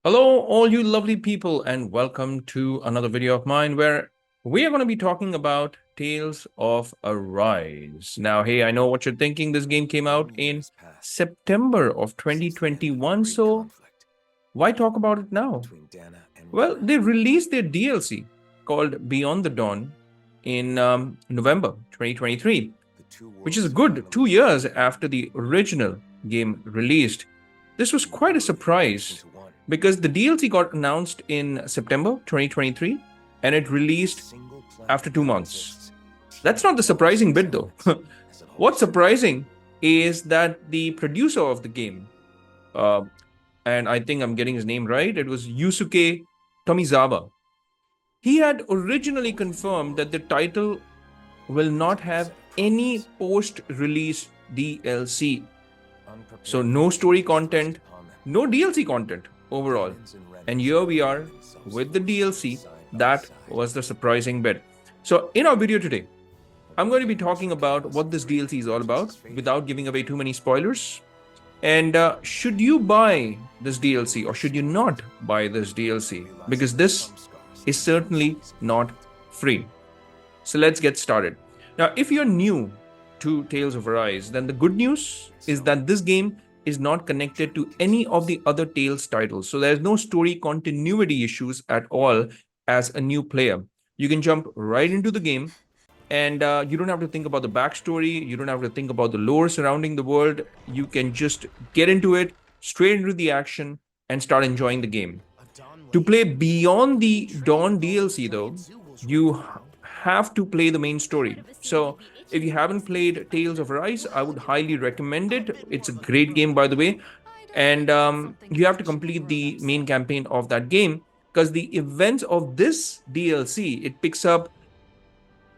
Hello, all you lovely people, and welcome to another video of mine where we are going to be talking about Tales of Arise. Now, hey, I know what you're thinking. This game came out in September of 2021, so why talk about it now? Well, they released their DLC called Beyond the Dawn in November 2023, which is a good 2 years after the original game released. This was quite a surprise because the DLC got announced in September 2023 and it released after 2 months. That's not the surprising bit though. What's surprising is that the producer of the game, uh, and I think I'm getting his name right, it was Yusuke Tomizawa. He had originally confirmed that the title will not have any post-release DLC. So no story content, no DLC content overall. And here we are with the DLC. That was the surprising bit. So in our video today, I'm going to be talking about what this DLC is all about without giving away too many spoilers. And should you buy this DLC or should you not buy this DLC? Because this is certainly not free. So let's get started. Now, if you're new to Tales of Arise, then the good news is that this game is not connected to any of the other Tales titles. So there's no story continuity issues at all as a new player. You can jump right into the game and you don't have to think about the backstory. You don't have to think about the lore surrounding the world. You can just get into it, straight into the action and start enjoying the game. To play Beyond the Dawn DLC though, you have to play the main story. So if you haven't played Tales of Arise, I would highly recommend it. It's a great game, by the way. And you have to complete the main campaign of that game because the events of this DLC, it picks up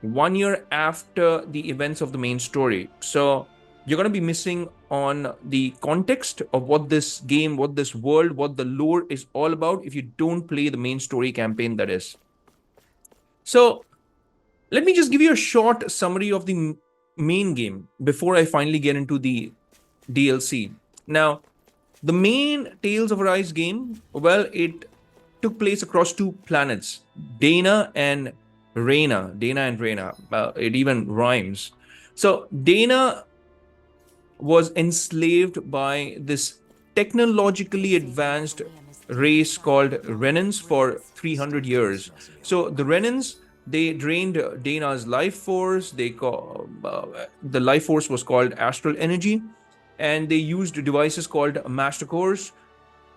1 year after the events of the main story. So you're going to be missing on the context of what this game, what this world, what the lore is all about if you don't play the main story campaign, that is. So let me just give you a short summary of the main game before I finally get into the DLC. Now, the main Tales of Arise game, well, it took place across two planets, Dahna and Rena. Dahna and Rena. It even rhymes. So Dahna was enslaved by this technologically advanced race called Renans for 300 years. So the Renans, they drained Dana's life force. The life force was called astral energy, and they used devices called master cores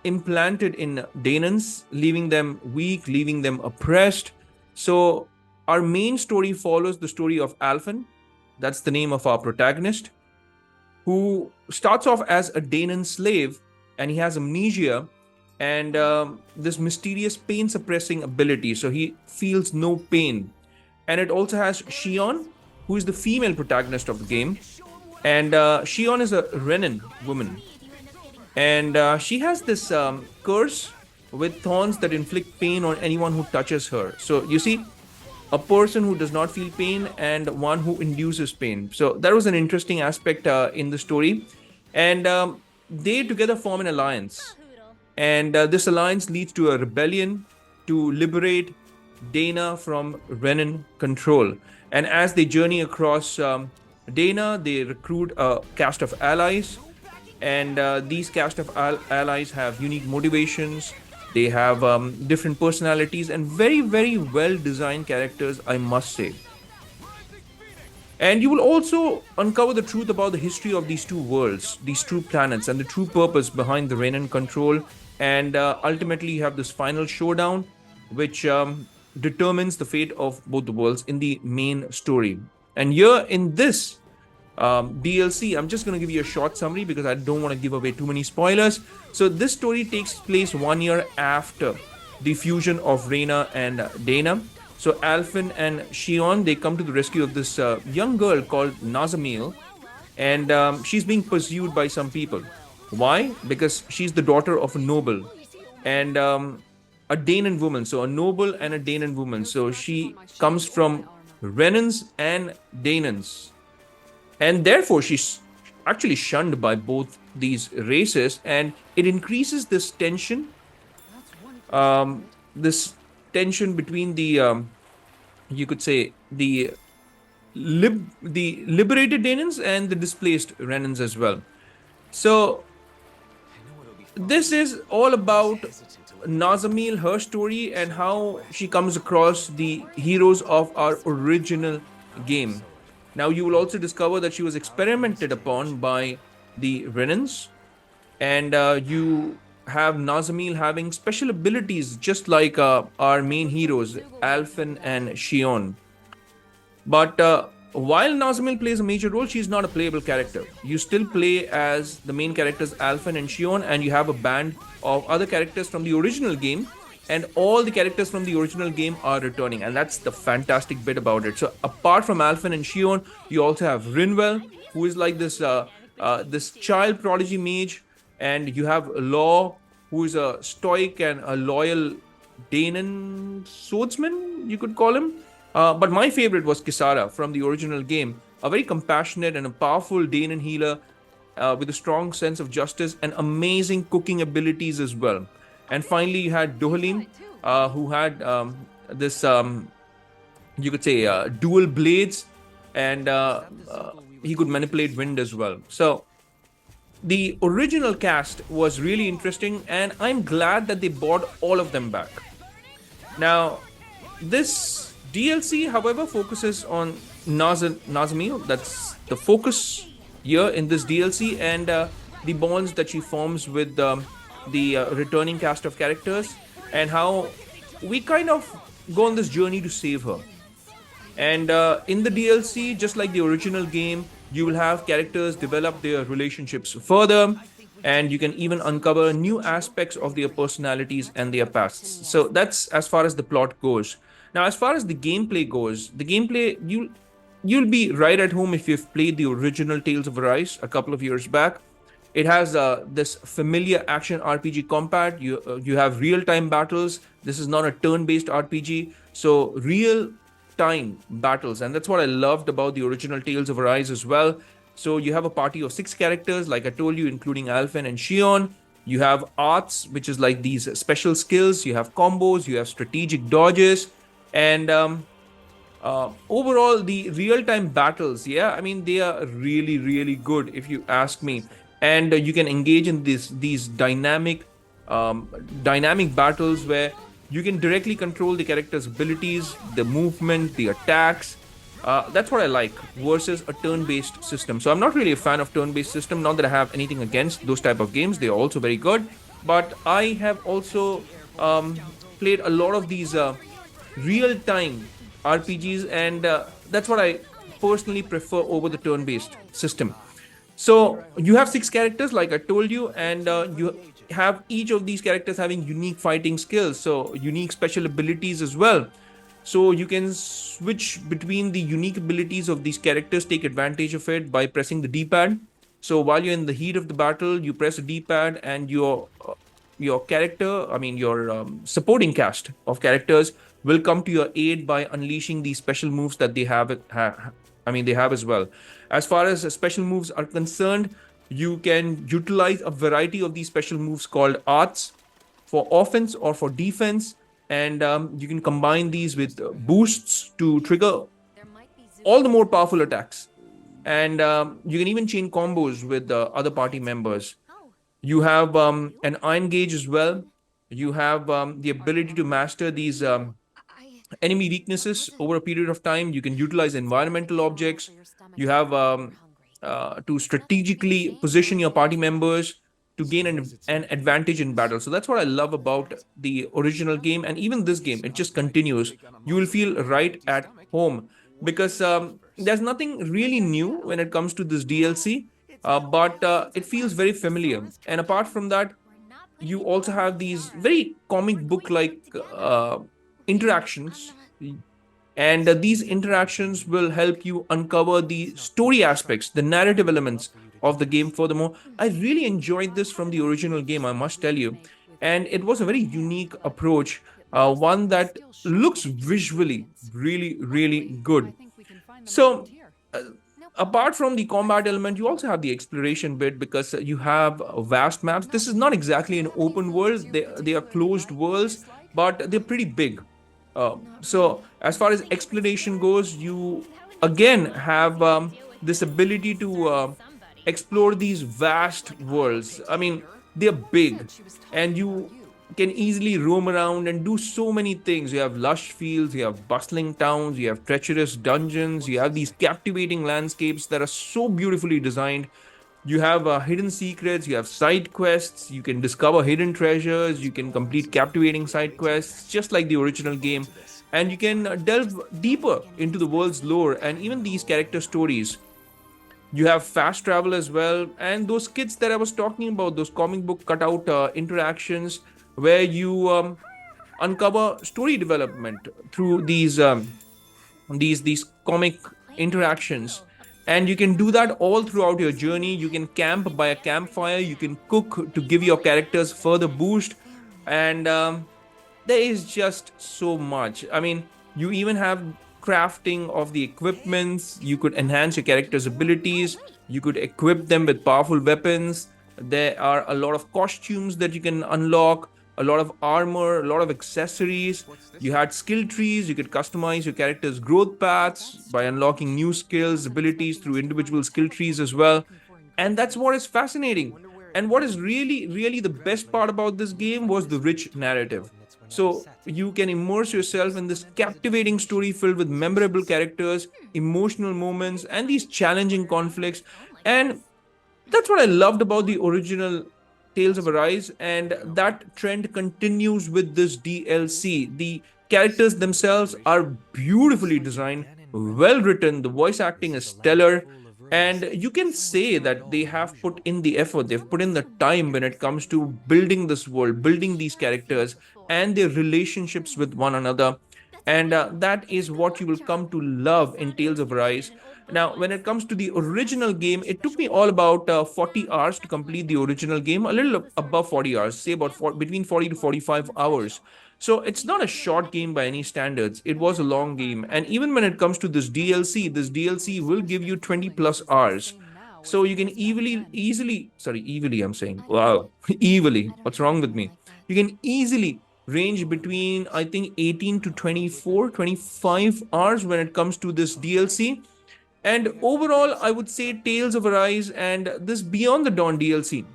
implanted in Danans, leaving them weak, leaving them oppressed. So our main story follows the story of Alphen. That's the name of our protagonist, who starts off as a Danan slave, and he has amnesia and this mysterious pain suppressing ability. So he feels no pain. And it also has Shion, who is the female protagonist of the game. And Shion is a Renan woman. And she has this curse with thorns that inflict pain on anyone who touches her. So you see, a person who does not feel pain and one who induces pain. So that was an interesting aspect in the story. And they together form an alliance. And this alliance leads to a rebellion to liberate Dana from Renan control. And as they journey across Dana, they recruit a cast of allies. And these cast of allies have unique motivations. They have different personalities and very, very well-designed characters, I must say. And you will also uncover the truth about the history of these two worlds, these two planets, and the true purpose behind the Renan control. And ultimately, you have this final showdown, which determines the fate of both the worlds in the main story. And here in this DLC, I'm just going to give you a short summary because I don't want to give away too many spoilers. So this story takes place 1 year after the fusion of Rena and Dana. So Alphen and Shion, they come to the rescue of this young girl called Nazamil, and she's being pursued by some people. Why? Because she's the daughter of a noble and a Danan woman. So a noble and a Danan woman. So she comes from Renans and Danans. And therefore, she's actually shunned by both these races, and it increases this tension this tension between the you could say the liberated Daemons and the displaced Renans as well. So this is all about Nazamil, her story, and how she comes across the heroes of our original game. Now, you will also discover that she was experimented upon by the Renans, and you have Nazamil having special abilities just like our main heroes, Alphen and Shion. But while Nazamil plays a major role, she's not a playable character. You still play as the main characters Alphen and Shion, and you have a band of other characters from the original game, and all the characters from the original game are returning, and that's the fantastic bit about it. So apart from Alphen and Shion, you also have Rinwell, who is like this child prodigy mage, and you have Law, who is a stoic and a loyal Danon swordsman, you could call him. But my favorite was Kisara from the original game, a very compassionate and a powerful Danon healer with a strong sense of justice and amazing cooking abilities as well. And finally, you had Dohalim, who had this, you could say, dual blades, and he could manipulate wind as well. So the original cast was really interesting, and I'm glad that they brought all of them back. Now, this DLC, however, focuses on Nazamil. That's the focus here in this DLC, and the bonds that she forms with the returning cast of characters, and how we kind of go on this journey to save her. And in the DLC, just like the original game, you will have characters develop their relationships further, and you can even uncover new aspects of their personalities and their pasts. So that's as far as the plot goes. Now, as far as the gameplay goes, the gameplay, you'll be right at home if you've played the original Tales of Arise a couple of years back. It has this familiar action RPG combat. You have real-time battles. This is not a turn-based RPG, so real-time battles, and that's what I loved about the original Tales of Arise as well. So you have a party of 6 characters, like I told you, including Alphen and Shion. You have arts, which is like these special skills. You have combos. You have strategic dodges. And overall, the real-time battles, yeah, I mean, they are really, really good, if you ask me. And you can engage in these dynamic battles where you can directly control the character's abilities, the movement, the attacks. That's what I like versus a turn-based system. So I'm not really a fan of turn-based system. Not that I have anything against those type of games; they are also very good. But I have also played a lot of these real-time RPGs, and that's what I personally prefer over the turn-based system. So you have 6 characters, like I told you, and you have each of these characters having unique fighting skills, so unique special abilities as well. So you can switch between the unique abilities of these characters, take advantage of it by pressing the D-pad. So while you're in the heat of the battle, you press the D-pad, and your character, I mean your supporting cast of characters, will come to your aid by unleashing these special moves that they have. They have as well. As far as special moves are concerned, you can utilize a variety of these special moves called arts for offense or for defense, and you can combine these with boosts to trigger all the more powerful attacks. And you can even chain combos with other party members. You have an iron gauge as well. You have the ability to master these enemy weaknesses over a period of time. You can utilize environmental objects. You have to strategically position your party members to gain an advantage in battle. So that's what I love about the original game, and even this game, it just continues. You will feel right at home because there's nothing really new when it comes to this DLC, but it feels very familiar. And apart from that, you also have these very comic book like interactions, and these interactions will help you uncover the story aspects, the narrative elements of the game. Furthermore, I really enjoyed this from the original game, I must tell you, and it was a very unique approach, one that looks visually really, really good. So apart from the combat element, you also have the exploration bit because you have vast maps. This is not exactly an open world. They are closed worlds, but they're pretty big. So as far as exploration goes, you again have this ability to explore these vast worlds. I mean, they're big, and you can easily roam around and do so many things. You have lush fields, you have bustling towns, you have treacherous dungeons, you have these captivating landscapes that are so beautifully designed. You have hidden secrets, you have side quests, you can discover hidden treasures, you can complete captivating side quests, just like the original game. And you can delve deeper into the world's lore and even these character stories. You have fast travel as well, and those kits that I was talking about, those comic book cutout interactions, where you uncover story development through these comic interactions, and you can do that all throughout your journey. You can camp by a campfire, you can cook to give your characters further boost, and there is just so much. I mean, you even have crafting of the equipments. You could enhance your character's abilities, you could equip them with powerful weapons. There are a lot of costumes that you can unlock, a lot of armor, a lot of accessories. You had skill trees, you could customize your character's growth paths by unlocking new skills, abilities through individual skill trees as well. And that's what is fascinating. And what is really, really the best part about this game was the rich narrative. So you can immerse yourself in this captivating story filled with memorable characters, emotional moments, and these challenging conflicts. And that's what I loved about the original Tales of Arise, and that trend continues with this DLC. The characters themselves are beautifully designed, well written, the voice acting is stellar, and you can say that they have put in the effort, they've put in the time when it comes to building this world, building these characters, and their relationships with one another. And that is what you will come to love in Tales of Arise. Now, when it comes to the original game, it took me all about 40 hours to complete the original game, a little above 40 hours, say about between 40 to 45 hours. So it's not a short game by any standards. It was a long game. And even when it comes to this DLC will give you 20 plus hours. So you can easily, I'm saying, wow, evilly, what's wrong with me? You can easily range between, I think, 18 to 24, 25 hours when it comes to this DLC. And overall, I would say Tales of Arise and this Beyond the Dawn DLC,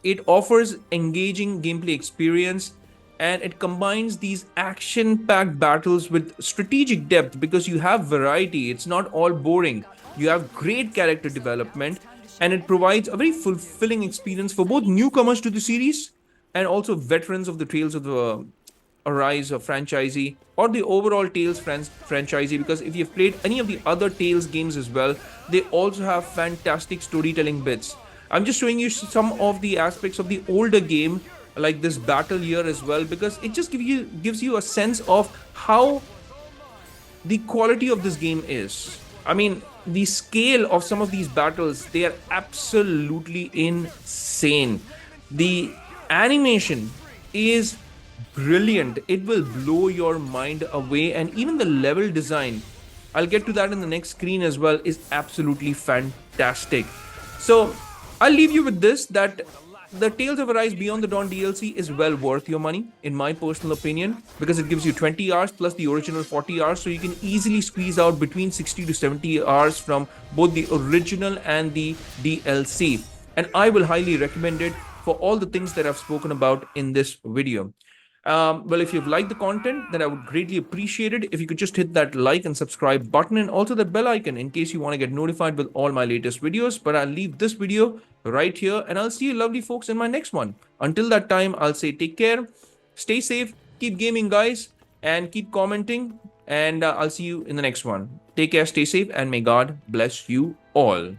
it offers engaging gameplay experience, and it combines these action-packed battles with strategic depth because you have variety. It's not all boring. You have great character development, and it provides a very fulfilling experience for both newcomers to the series and also veterans of the Tales of the Arise franchisee or the overall Tales franchisee, because if you've played any of the other Tales games as well, they also have fantastic storytelling bits. I'm just showing you some of the aspects of the older game, like this battle here as well, because it just gives you a sense of how the quality of this game is. I mean, the scale of some of these battles, they are absolutely insane. The animation is brilliant. It will blow your mind away, and even the level design, I'll get to that in the next screen as well, is absolutely fantastic. So I'll leave you with this, that the Tales of Arise Beyond the Dawn DLC is well worth your money, in my personal opinion, because it gives you 20 hours plus the original 40 hours, so you can easily squeeze out between 60 to 70 hours from both the original and the DLC. And I will highly recommend it for all the things that I've spoken about in this video. Well, if you've liked the content, then I would greatly appreciate it if you could just hit that like and subscribe button and also the bell icon in case you want to get notified with all my latest videos. But I'll leave this video right here, and I'll see you lovely folks in my next one. Until that time, I'll say take care, stay safe, keep gaming guys, and keep commenting, and I'll see you in the next one. Take care, stay safe, and may God bless you all.